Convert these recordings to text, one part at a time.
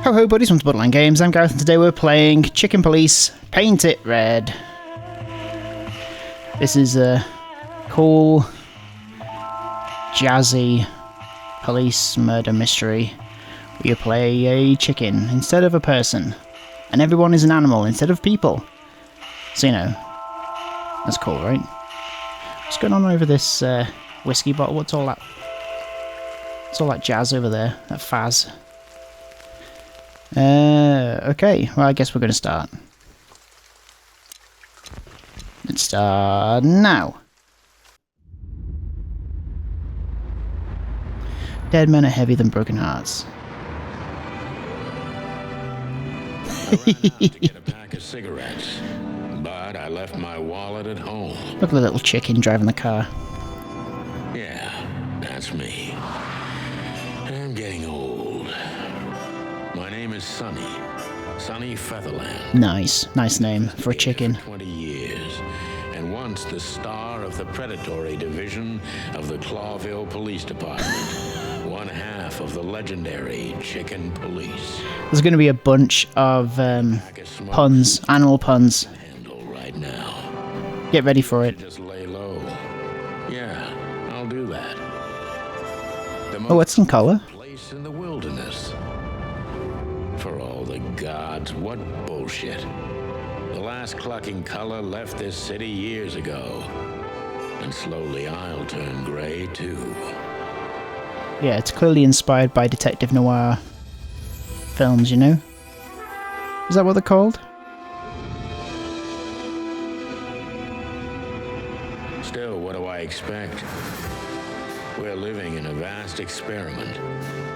Ho ho buddies, welcome to Borderline Games. I'm Gareth and today we're playing Chicken Police Paint It Red. This is a cool, jazzy police murder mystery where you play a chicken instead of a person and everyone is an animal instead of people. So you know, that's cool, right? What's going on over this whiskey bottle? What's all that? What's all that jazz over there? That fazz? Okay, well I guess we're going to start. Let's start now. Dead men are heavier than broken hearts. I ran out to get a pack of cigarettes, but I left my wallet at home. Look at the little chicken driving the car. Yeah, that's me. I'm getting old. My name is Sonny Featherland. Nice name for a chicken. 20 years, and once the star of the predatory division of the Clawville Police Department. One half of the legendary Chicken Police. There's going to be a bunch of puns, animal puns. Right now. Get ready for it. Just lay low. Yeah, I'll do that. Oh, it's in colour. Place in the wilderness. For all the gods, what bullshit. The last clucking color left this city years ago. And slowly I'll turn grey too. Yeah, it's clearly inspired by detective noir films, you know? Is that what they're called? Still, what do I expect? We're living in a vast experiment,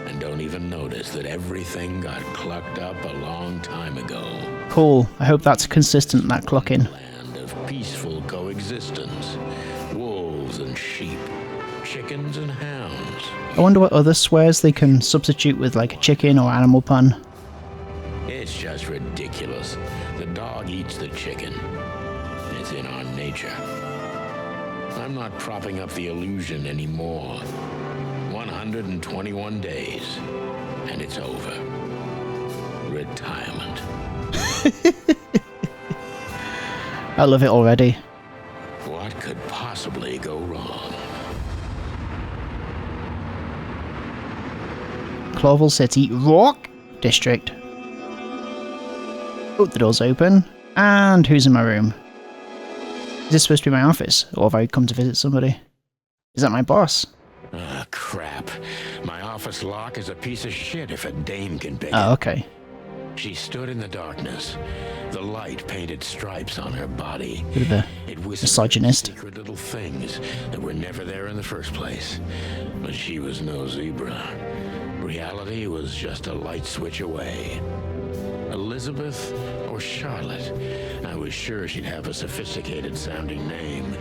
and don't even notice that everything got clucked up a long time ago. Cool. I hope that's consistent, that clucking. Land of peaceful coexistence. Wolves and sheep. Chickens and hounds. I wonder what other swears they can substitute with, like a chicken or animal pun. It's just ridiculous. The dog eats the chicken. It's in our nature. I'm not propping up the illusion anymore. 121 days, and it's over. Retirement. I love it already. What could possibly go wrong? Clawville City Rock District. Oh, the door's open. And who's in my room? Is this supposed to be my office? Or have I come to visit somebody? Is that my boss? Ah, crap. My office lock is a piece of shit if a dame can pick it. Oh, okay. She stood in the darkness. The light painted stripes on her body. Bit of a misogynist. Secret little things that were never there in the first place. But she was no zebra. Reality was just a light switch away. Elizabeth or Charlotte? I was sure she'd have a sophisticated sounding name.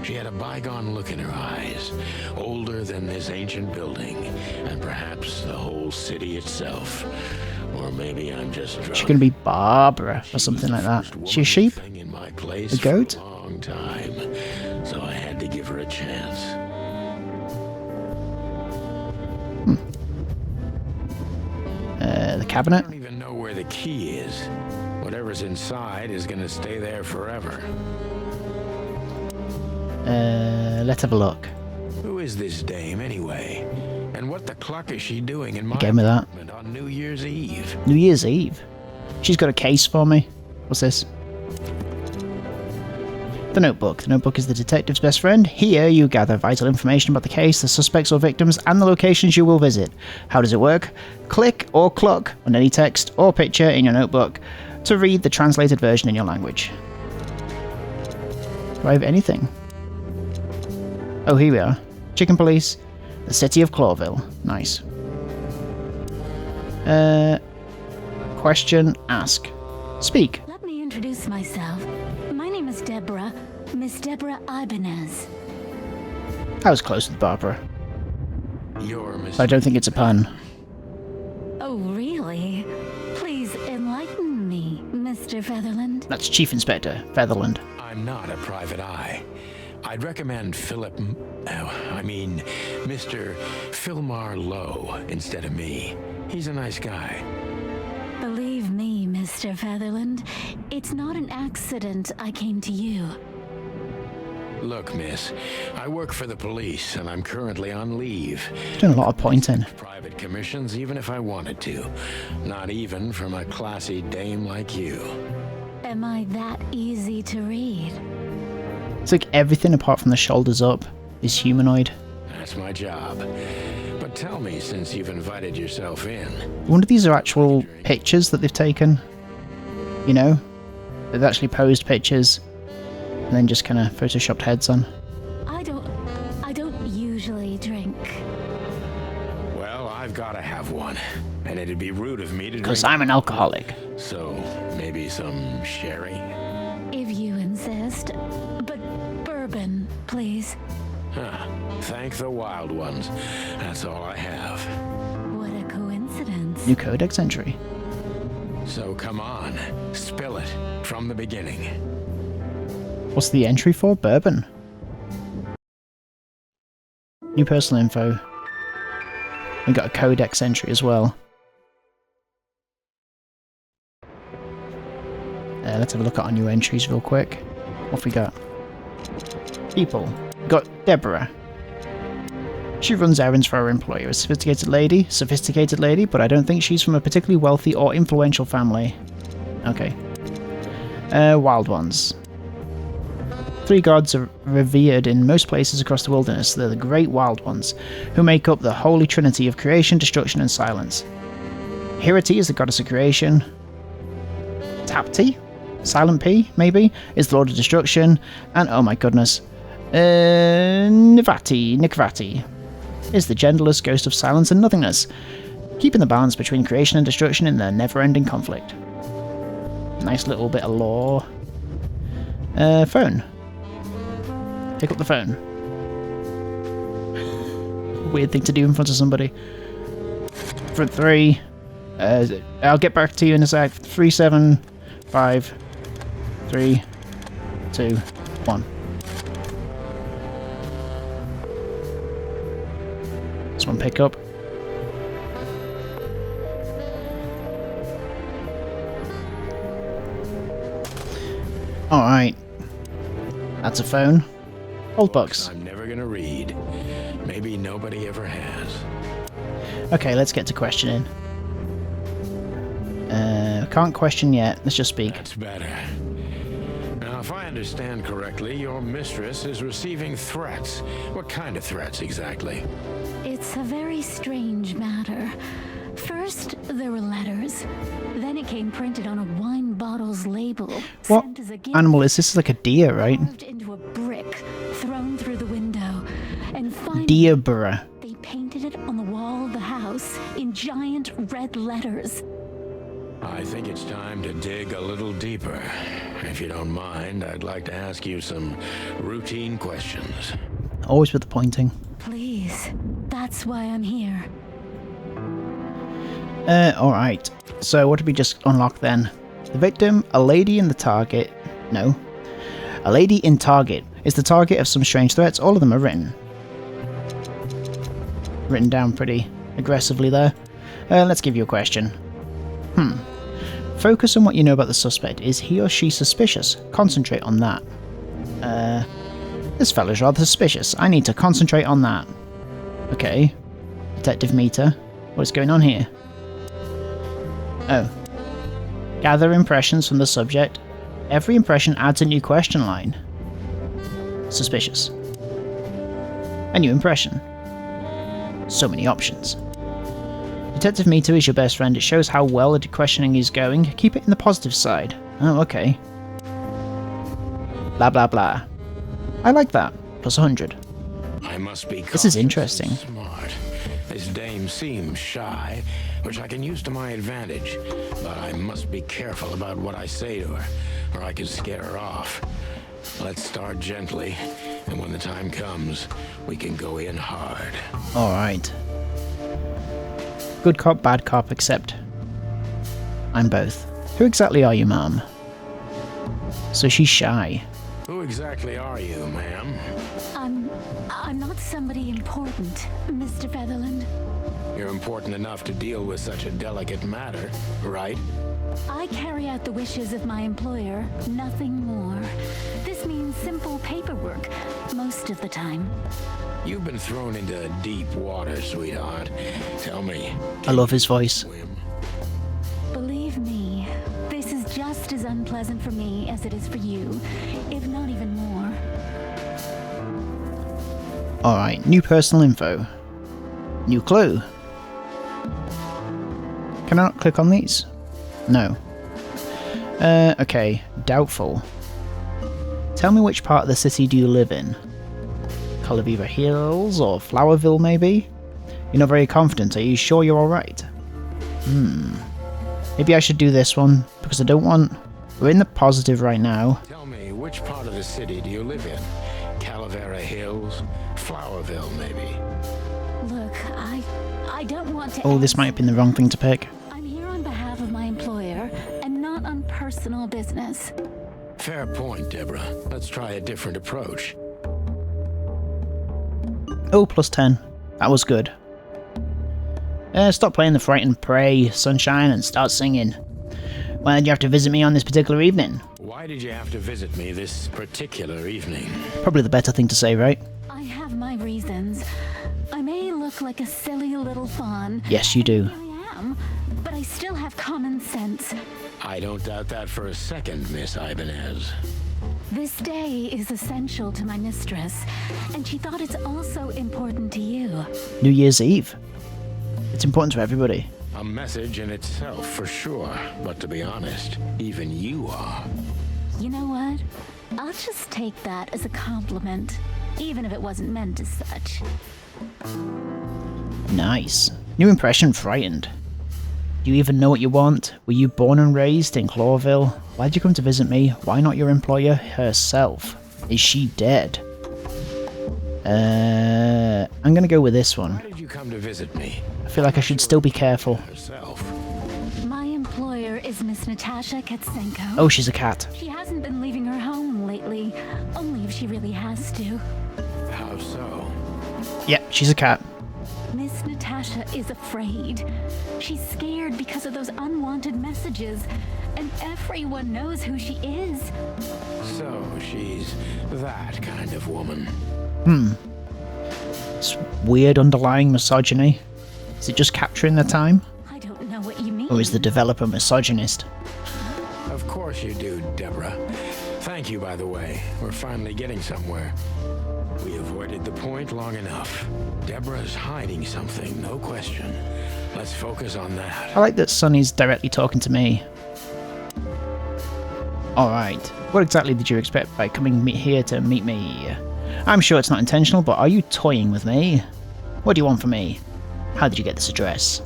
She had a bygone look in her eyes, older than this ancient building, and perhaps the whole city itself. Or maybe I'm just drunk. She's gonna be Barbara or something like that. She a sheep? A goat? For a long time, so I had to give her a chance. The cabinet? I don't even know where the key is. Whatever's inside is gonna stay there forever. Let's have a look. Who is this dame anyway? And what the cluck is she doing in my Again with that. apartment on New Year's Eve? New Year's Eve. She's got a case for me. What's this? The Notebook. The Notebook is the detective's best friend. Here you gather vital information about the case, the suspects or victims, and the locations you will visit. How does it work? Click or cluck on any text or picture in your notebook to read the translated version in your language. Do I have anything? Oh, here we are. Chicken Police, the city of Clawville. Nice. Question, ask. Speak. Let me introduce myself. My name is Deborah, Miss Deborah Ibanez. I was close with Barbara. You're Miss. I don't think it's a pun. Oh, really? Please enlighten me, Mr. Featherland. That's Chief Inspector Featherland. I'm not a private eye. I'd recommend Mr. Philmar Lowe instead of me. He's a nice guy. Mr. Featherland. It's not an accident I came to you. Look, miss, I work for the police, and I'm currently on leave. Doing a lot of pointing. Private commissions, even if I wanted to. Not even from a classy dame like you. Am I that easy to read? It's like everything apart from the shoulders up is humanoid. That's my job. But tell me, since you've invited yourself in... I wonder if these are actual pictures that they've taken. You know? They've actually posed pictures and then just kind of photoshopped heads on. I don't usually drink. Well, I've got to have one. And it'd be rude of me to drink... Because I'm an alcoholic. So, maybe some sherry? If you insist. But bourbon, please. Huh. Thank the wild ones. That's all I have. What a coincidence. New codex entry. So come on, spill it from the beginning. What's the entry for? Bourbon. New personal info. We got a codex entry as well. Let's have a look at our new entries real quick. What have we got? People. We got Deborah. She runs errands for her employer. A sophisticated lady, but I don't think she's from a particularly wealthy or influential family. Okay. Wild ones. 3 gods are revered in most places across the wilderness. They're the great wild ones, who make up the holy trinity of creation, destruction, and silence. Hiriti is the goddess of creation. Tapti? Silent P, maybe, is the lord of destruction. And, oh my goodness, Nikvati is the genderless ghost of silence and nothingness, keeping the balance between creation and destruction in their never-ending conflict. Nice little bit of lore. Phone. Pick up the phone. Weird thing to do in front of somebody. For 3. I'll get back to you in a sec. 3, 7, 5, 3, 2, 1. This one pick up. Alright. That's a phone. Old box. I'm never gonna read. Maybe nobody ever has. Okay, let's get to questioning. Can't question yet. Let's just speak. That's better. Now, if I understand correctly, your mistress is receiving threats. What kind of threats exactly? It's a very strange matter. First, there were letters. Then it came printed on a wine bottle's label. What Sent as a gift, animal is this? Is like a deer, right? carved into a brick, thrown through the window. And finally, Deerborough. they painted it on the wall of the house in giant red letters. I think it's time to dig a little deeper. If you don't mind, I'd like to ask you some routine questions. Always with the pointing. Please, that's why I'm here. Alright. So what did we just unlock then? The victim, a lady in the target... No. A lady in target is the target of some strange threats. All of them are written down pretty aggressively there. Let's give you a question. Focus on what you know about the suspect. Is he or she suspicious? Concentrate on that. This fella's rather suspicious. I need to concentrate on that. Okay. Detective meter. What's going on here? Oh. Gather impressions from the subject. Every impression adds a new question line. Suspicious. A new impression. So many options. Detective meter is your best friend. It shows how well the questioning is going. Keep it in the positive side. Oh, okay. Blah blah blah. I like that. Plus 100. I must be This is cautious interesting. and smart. This dame seems shy, which I can use to my advantage. But I must be careful about what I say to her, or I could scare her off. Let's start gently, and when the time comes, we can go in hard. Alright. Good cop, bad cop, except I'm both. Who exactly are you, ma'am? So she's shy. Who exactly are you, ma'am? I'm not somebody important, Mr. Featherland. You're important enough to deal with such a delicate matter, right? I carry out the wishes of my employer, nothing more. This means simple paperwork, most of the time. You've been thrown into deep water, sweetheart. Tell me. I love his voice. Swim? Believe me, this is just as unpleasant for me as it is for you, if not even more. Alright, new personal info. New clue. Can I not click on these? No. Okay, doubtful. Tell me which part of the city do you live in? Calavera Hills or Flowerville maybe? You're not very confident, are you sure you're alright? Maybe I should do this one, because I don't want... We're in the positive right now. Tell me, which part of the city do you live in? Calavera Hills? Flowerville, maybe? Look, I don't want to... Oh, this might have been the wrong thing to pick. I'm here on behalf of my employer, and not on personal business. Fair point, Deborah. Let's try a different approach. Oh, plus 10. That was good. Stop playing the Frightened Prey, Sunshine, and start singing. Why did you have to visit me on this particular evening? Why did you have to visit me this particular evening? Probably the better thing to say, right? I have my reasons. I may look like a silly little fawn. Yes, you do. I am, but I still have common sense. I don't doubt that for a second, Miss Ibanez. This day is essential to my mistress, and she thought it's also important to you. New Year's Eve. It's important to everybody. A message in itself, for sure. But to be honest, even you are. You know what? I'll just take that as a compliment, even if it wasn't meant as such. Nice. New impression, frightened. Do you even know what you want? Were you born and raised in Clawville? Why'd you come to visit me? Why not your employer herself? Is she dead? I'm gonna go with this one. Why did you come to visit me? I feel like I should still be careful. Herself. My employer is Miss Natasha Katsenko. Oh, she's a cat. She hasn't been leaving her home lately, only if she really has to. How so? Yep, she's a cat. Miss Natasha is afraid. She's scared because of those unwanted messages, and everyone knows who she is. So she's that kind of woman. It's weird underlying misogyny. Is it just capturing the time? I don't know what you mean. Or is the developer misogynist? Of course you do, Deborah. Thank you, by the way. We're finally getting somewhere. We avoided the point long enough. Deborah's hiding something, no question. Let's focus on that. I like that Sonny's directly talking to me. Alright, what exactly did you expect by coming here to meet me? I'm sure it's not intentional, but are you toying with me? What do you want from me? How did you get this address?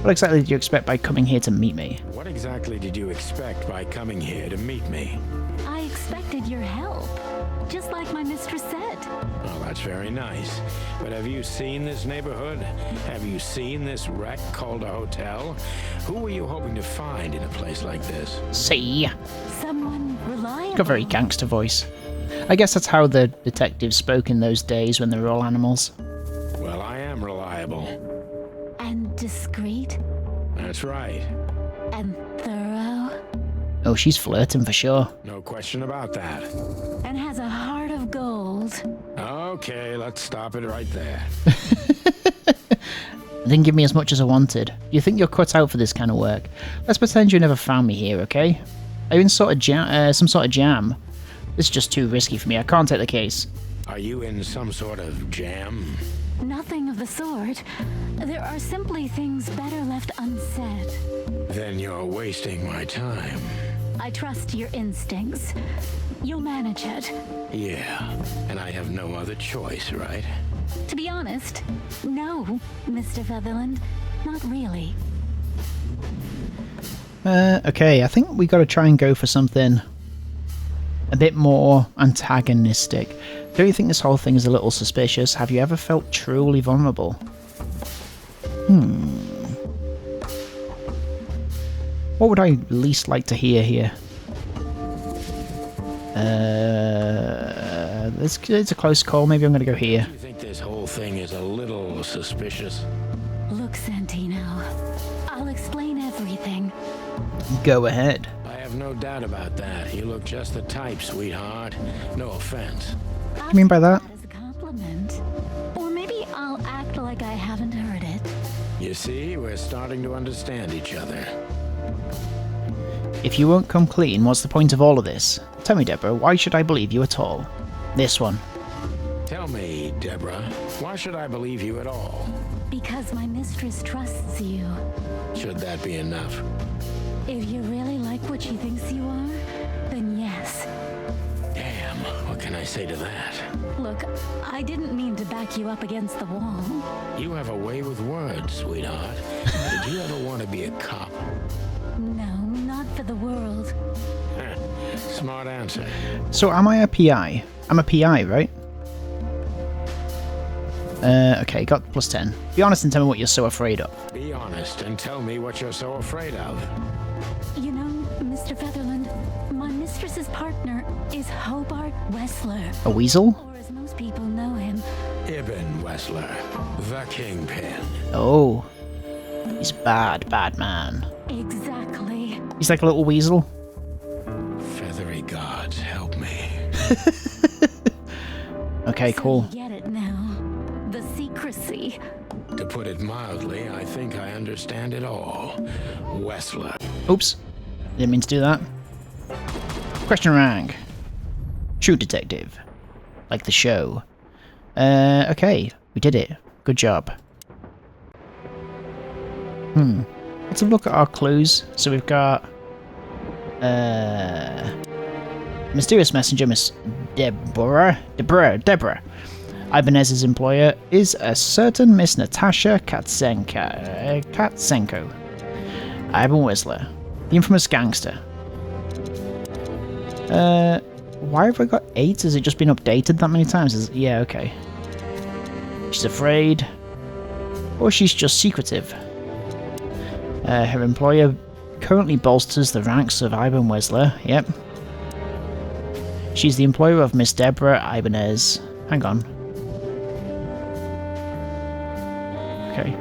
What exactly did you expect by coming here to meet me? What exactly did you expect by coming here to meet me? I expected your help, just like my mistress said. Well, that's very nice. But have you seen this neighborhood? Have you seen this wreck called a hotel? Who were you hoping to find in a place like this? See? Someone reliable. Got a very gangster voice. I guess that's how the detectives spoke in those days when they were all animals. Well, I am reliable. And discreet. That's right. And thorough. Oh, she's flirting for sure. No question about that. And has a heart of gold. Okay, let's stop it right there. Didn't give me as much as I wanted. You think you're cut out for this kind of work? Let's pretend you never found me here, okay? Are you in some sort of jam? This is just too risky for me. I can't take the case. Are you in some sort of jam? Nothing of the sort. There are simply things better left unsaid. Then you're wasting my time. I trust your instincts. You'll manage it. Yeah, and I have no other choice, right? To be honest, no, Mr. Featherland. Not really. Okay, I think we gotta try and go for something a bit more antagonistic. Don't you think this whole thing is a little suspicious? Have you ever felt truly vulnerable? What would I least like to hear here? It's a close call. Maybe I'm going to go here. Do you think this whole thing is a little suspicious? Look, Santino, I'll explain everything. Go ahead. I have no doubt about that. You look just the type, sweetheart. No offense. What do you mean by that? As a compliment. Or maybe I'll act like I haven't heard it. You see, we're starting to understand each other. If you won't come clean, what's the point of all of this? Tell me, Deborah, why should I believe you at all? This one. Tell me, Deborah, why should I believe you at all? Because my mistress trusts you. Should that be enough? If you really like what she thinks you are, then yes. Damn, what can I say to that? Look, I didn't mean to back you up against the wall. You have a way with words, sweetheart. Did you ever want to be a cop? No, not for the world. Smart answer. So am I a PI? I'm a PI, right? Okay, got +10. Be honest and tell me what you're so afraid of. Be honest and tell me what you're so afraid of. You know, Mr. Featherland, my mistress's partner is Hobart Wessler. A weasel? Or as most people know him. Ibn Wessler, the kingpin. Oh. He's bad man. Exactly. He's like a little weasel. Feathery gods, help me. Okay, cool. So you get it now. The secrecy. To put it mildly, I think I understand it all. Wessler. Oops. Didn't mean to do that. Question rank. True detective. Like the show. Okay. We did it. Good job. Let's have a look at our clues. So we've got... mysterious messenger, Miss Deborah. Ibanez's employer is a certain Miss Natasha Katsenko. Ivan Wessler, the infamous gangster. Why have I got 8? Has it just been updated that many times? Yeah, okay. She's afraid. Or she's just secretive. Her employer currently bolsters the ranks of Ivan Wessler. Yep. She's the employer of Miss Deborah Ibanez. Hang on. Okay.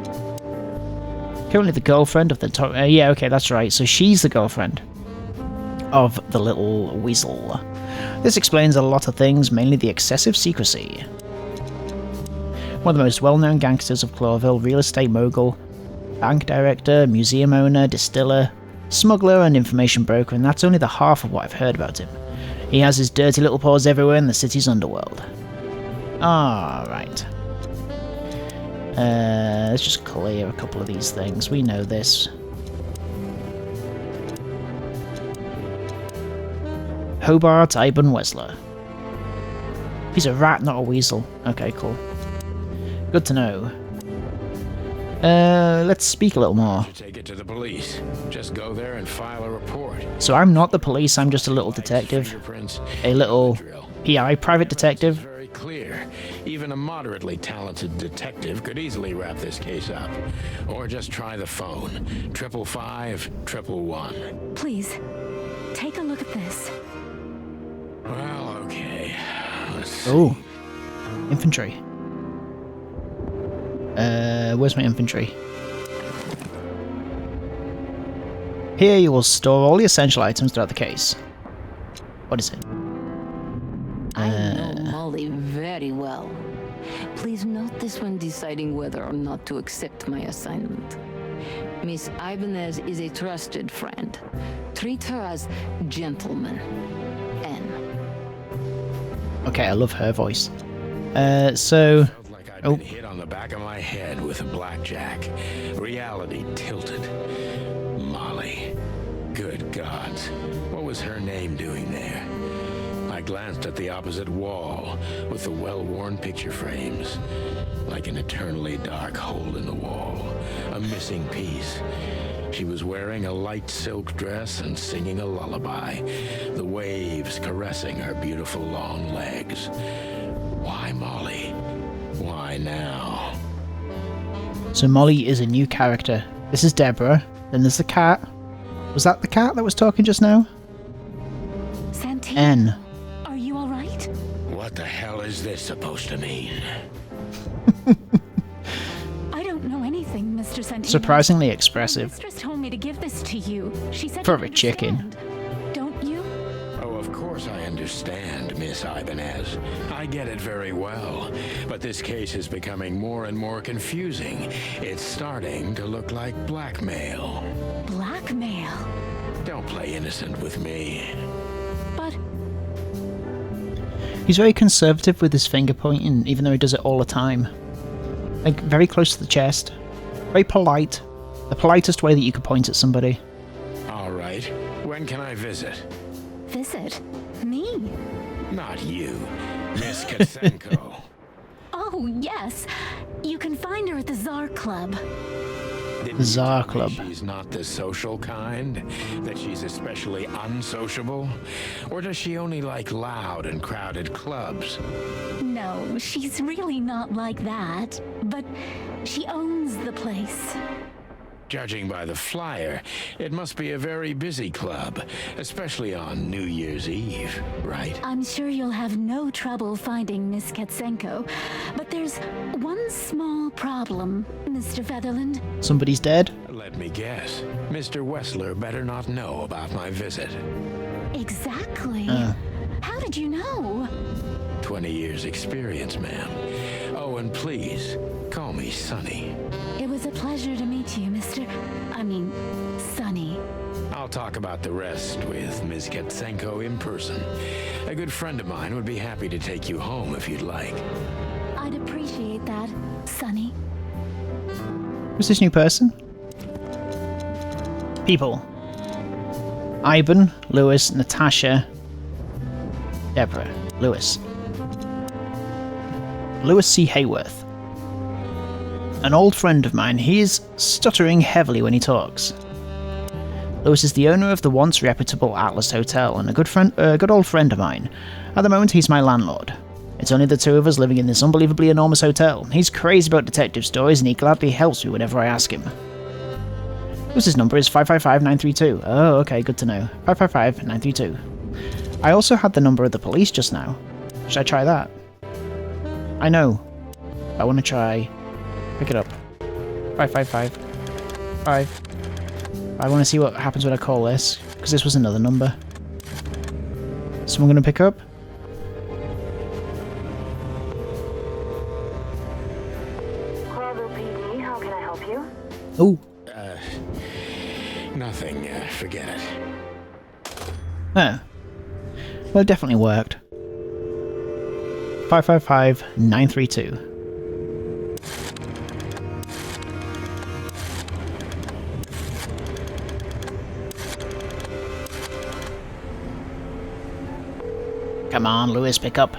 Currently the girlfriend of the yeah, okay, that's right. So she's the girlfriend of the little weasel. This explains a lot of things, mainly the excessive secrecy. One of the most well-known gangsters of Clawville, real estate mogul, bank director, museum owner, distiller, smuggler, and information broker, and that's only the half of what I've heard about him. He has his dirty little paws everywhere in the city's underworld. Alright. Let's just clear a couple of these things. We know this. Hobart Iban Wessler. He's a rat, not a weasel. Okay, cool. Good to know. Let's speak a little more. You take it to the police. Just go there and file a report. So I'm not the police, I'm just a little detective. A little PI, private detective. Very clear. Even a moderately talented detective could easily wrap this case up. Or just try the phone. 555-111. Please, take a look at this. Well, okay. Let's see. Oh. Infantry. Where's my infantry? Here you will store all the essential items throughout the case. What is it? I know Molly very well. Please note this when deciding whether or not to accept my assignment. Miss Ibanez is a trusted friend. Treat her as gentleman. N. Okay, I love her voice. So... Felt like I'd been hit on the back of my head with a blackjack. Reality tilted. Molly. Good gods. What was her name doing there? I glanced at the opposite wall with the well-worn picture frames. Like an eternally dark hole in the wall. A missing piece. She was wearing a light silk dress and singing a lullaby. The waves caressing her beautiful long legs. Why Molly? Why now? So Molly is a new character. This is Deborah. Then there's the cat. Was that the cat that was talking just now? Santine, N. are you all right? What the hell is this supposed to mean? I don't know anything, Mr. Santine. Surprisingly expressive. Mistress told me me to give this to you. She said For you a chicken. understand. Don't you? Oh, of course I understand, Miss Ibanez. I get it very well. But this case is becoming more and more confusing. It's starting to look like blackmail. Blackmail. Don't play innocent with me. But He's very conservative with his finger pointing, even though he does it all the time. Like, very close to the chest. Very polite. The politest way that you could point at somebody. All right. When can I visit? visit? Me? Not you. Miss Katsenko. Oh, yes. You can find her at the Tsar Club. Didn't you Tsar tell me Club. She's not the social kind? That she's especially unsociable? Or does she only like loud and crowded clubs? No, she's really not like that. But she owns the place. Judging by the flyer, it must be a very busy club, especially on New Year's Eve, right? I'm sure you'll have no trouble finding Miss Katsenko. But there's one small problem, Mr. Featherland. Somebody's dead? Let me guess. Mr. Wessler better not know about my visit. Exactly. How did you know? 20 years experience, ma'am. Oh, and please, call me Sonny. It was a pleasure to meet you, Sonny. I'll talk about the rest with Ms. Katsenko in person. A good friend of mine would be happy to take you home if you'd like. I'd appreciate that, Sonny. Who's this new person? People. Ivan, Lewis, Natasha, Deborah, Lewis. Lewis C. Hayworth. An old friend of mine, he is stuttering heavily when he talks. Lewis is the owner of the once reputable Atlas Hotel and a good old friend of mine. At the moment, he's my landlord. It's only the two of us living in this unbelievably enormous hotel. He's crazy about detective stories and he gladly helps me whenever I ask him. Lewis's number is 555-932. Oh, okay, good to know. 555-932. I also had the number of the police just now. Should I try that? I know. I want to try... Pick it up. 555. 5. I want to see what happens when I call this, because this was another number. Someone going to pick up? Bravo PD, how can I help you? Oh. Nothing, forget it. Oh. Well, it definitely worked. 555-932. Come on, Lewis, pick up.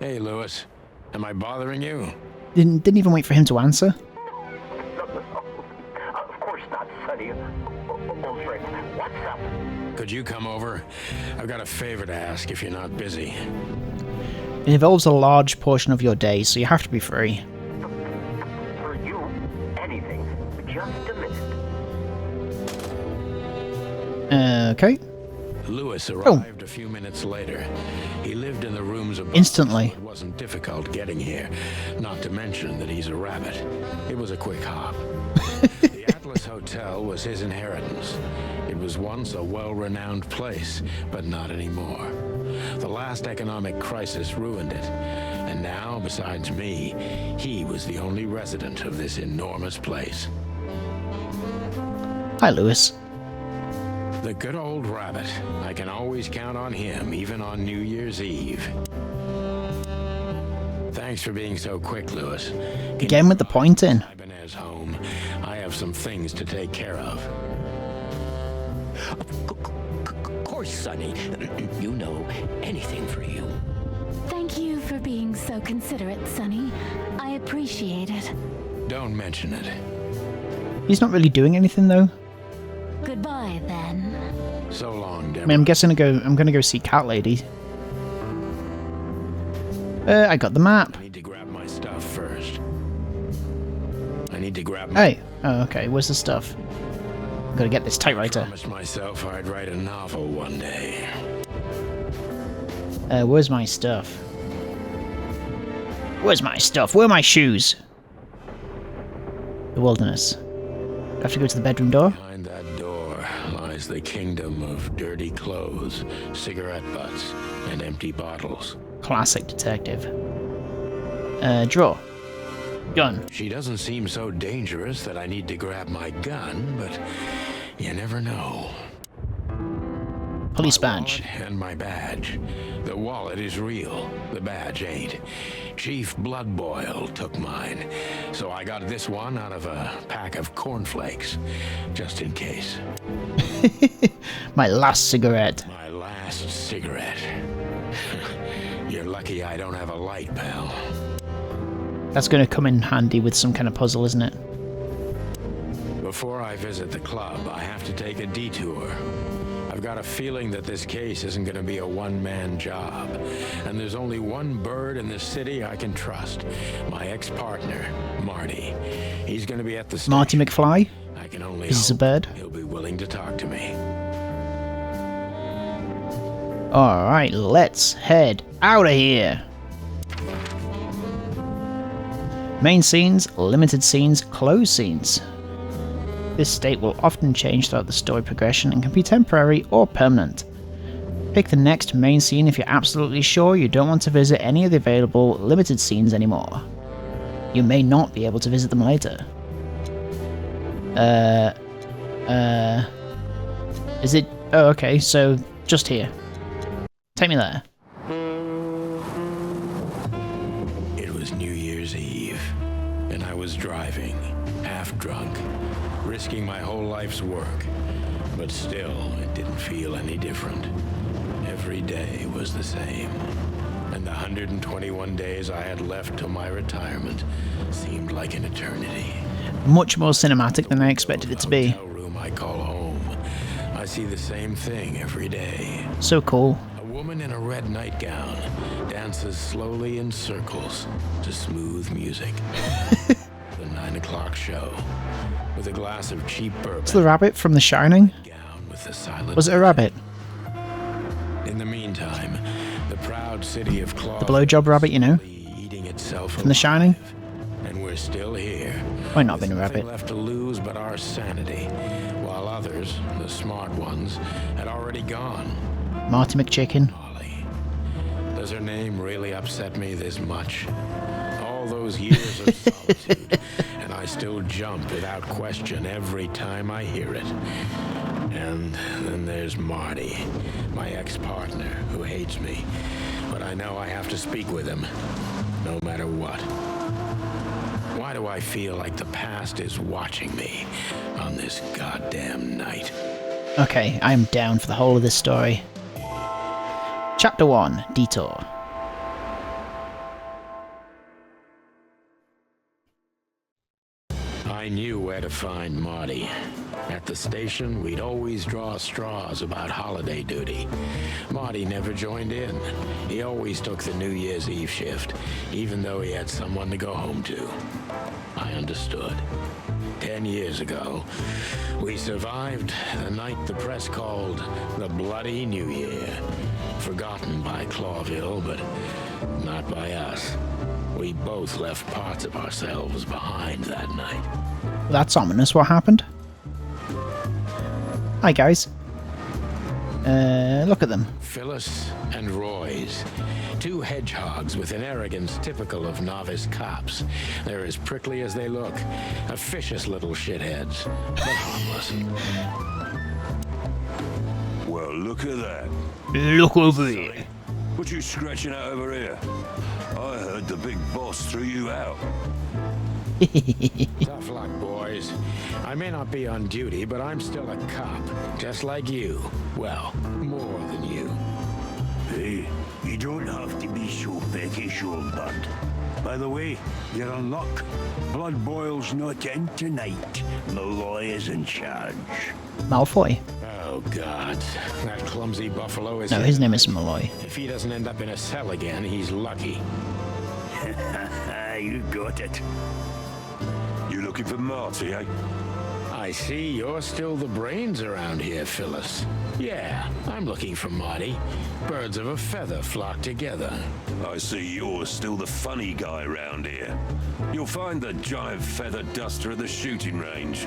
Hey, Lewis. Am I bothering you? Didn't even wait for him to answer. Of course not, Sonny. Old friend, what's up? Could you come over? I've got a favor to ask if you're not busy. It involves a large portion of your day, so you have to be free. For you, anything. Just a minute. Okay. Lewis arrived a few minutes later. He lived in the rooms above. Instantly. So it wasn't difficult getting here, not to mention that he's a rabbit. It was a quick hop. The Atlas Hotel was his inheritance. It was once a well-renowned place, but not anymore. The last economic crisis ruined it. And now, besides me, he was the only resident of this enormous place. Hi, Lewis. The good old rabbit. I can always count on him, even on New Year's Eve. Thanks for being so quick, Lewis. Again with the pointing. Ibanez home. I have some things to take care of. Of course, Sonny. You know, anything for you. Thank you for being so considerate, Sonny. I appreciate it. Don't mention it. He's not really doing anything, though. Goodbye, then. So long, I Deborah. mean, I'm gonna go see Cat Lady. I got the map. I need to grab my stuff first. I need to grab my... Hey. Oh, okay. Where's the stuff? Gotta get this I typewriter. promised myself I'd write a novel one day. Where's my stuff? Where's my stuff? Where are my shoes? The wilderness. I have to go to the bedroom door? Behind that door lies the kingdom of dirty clothes, cigarette butts, and empty bottles. Classic detective. Drawer. Gun. She doesn't seem so dangerous that I need to grab my gun, but you never know. Police My badge. wallet and my badge. The wallet is real. The badge ain't. Chief Bloodboil took mine, so I got this one out of a pack of cornflakes, just in case. My last cigarette. My last cigarette. You're lucky I don't have a light, pal. That's going to come in handy with some kind of puzzle, isn't it? Before I visit the club, I have to take a detour. I've got a feeling that this case isn't going to be a one-man job. And there's only one bird in the city I can trust. My ex-partner, Marty. He's going to be at the station. Marty McFly? I can only Is this a hope bird? he'll be willing to talk to me. Alright, let's head out of here. Main scenes, limited scenes, closed scenes. This state will often change throughout the story progression and can be temporary or permanent. Pick the next main scene if you're absolutely sure you don't want to visit any of the available limited scenes anymore. You may not be able to visit them later. Is it... Oh, okay, so just here. Take me there. It was New Year's Eve, and I was driving, half drunk, risking my whole life's work. But still, it didn't feel any different. Every day was the same. And the 121 days I had left till my retirement seemed like an eternity. Much more cinematic than I expected it to be. Hotel room I call home. I see the same thing every day. So cool. A woman in a red nightgown dances slowly in circles to smooth music. The 9 o'clock show with a glass of cheap bourbon. It's the rabbit from The Shining? Gown with the silent. Was it a rabbit? In the meantime, the proud city of Claw. The blowjob rabbit, you know? Eating itself From The Shining? and we're still here. Might not have been a With nothing rabbit. left to lose but our sanity, while others, the smart ones, had already gone. Marty McChicken. Molly. Does her name really upset me this much? All those years of solitude, and I still jump without question every time I hear it. And then there's Marty, my ex-partner, who hates me. But I know I have to speak with him, no matter what. Why do I feel like the past is watching me on this goddamn night? Okay, I am down for the whole of this story. Chapter 1, Detour. I knew where to find Marty. At the station, we'd always draw straws about holiday duty. Marty never joined in. He always took the New Year's Eve shift, even though he had someone to go home to. I understood. 10 years ago, we survived the night the press called the Bloody New Year. Forgotten by Clawville, but not by us. We both left parts of ourselves behind that night. That's ominous. What happened? Hi, guys. Look at them. Phyllis and Roy's. Two hedgehogs with an arrogance typical of novice cops. They're as prickly as they look. Officious little shitheads, but harmless. Well, look at that. Look over here. What you scratching out over here? I heard the big boss threw you out. Tough luck, boys. I may not be on duty, but I'm still a cop, just like you. Well, more than you. Hey, you don't have to be so peckish, old bud. By the way, you're on luck. Bloodboil's not in tonight. Malloy is in charge. Malfoy. Oh, God. That clumsy buffalo is... No, his name isn't Malloy. If he doesn't end up in a cell again, he's lucky. You got it. You looking for Marty, eh? I see you're still the brains around here, Phyllis. Yeah, I'm looking for Marty. Birds of a feather flock together. I see you're still the funny guy round here. You'll find the giant feather duster at the shooting range.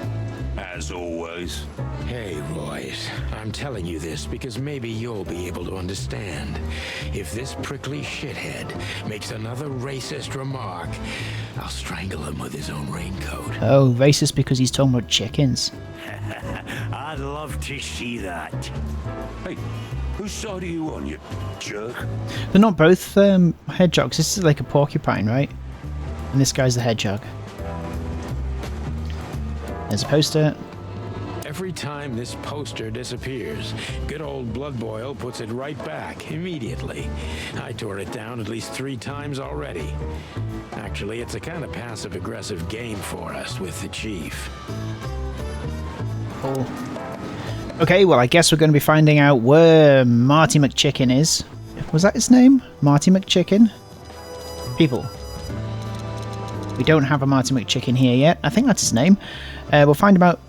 As always. Hey, Royce, I'm telling you this because maybe you'll be able to understand. If this prickly shithead makes another racist remark, I'll strangle him with his own raincoat. Oh, racist because he's talking about chickens. I'd love to see that. Hey, whose side are you on, you jerk? They're not both hedgehogs. This is like a porcupine, right? And this guy's the hedgehog. There's a poster. Every time this poster disappears, good old Blood Boil puts it right back immediately. I tore it down at least 3 times already. Actually, it's a kind of passive-aggressive game for us with the chief. Cool. Okay, well, I guess we're going to be finding out where Marty McChicken is. Was that his name? Marty McChicken? People. We don't have a Marty McChicken here yet. I think that's his name. We'll find him out,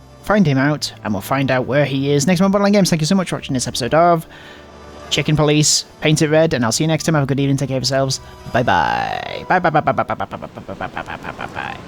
and we'll find out where he is. Next time on Bottling Games, thank you so much for watching this episode of Chicken Police. Paint it red, and I'll see you next time. Have a good evening. Take care of yourselves. Bye-bye. Bye-bye-bye-bye-bye-bye-bye-bye-bye-bye-bye-bye.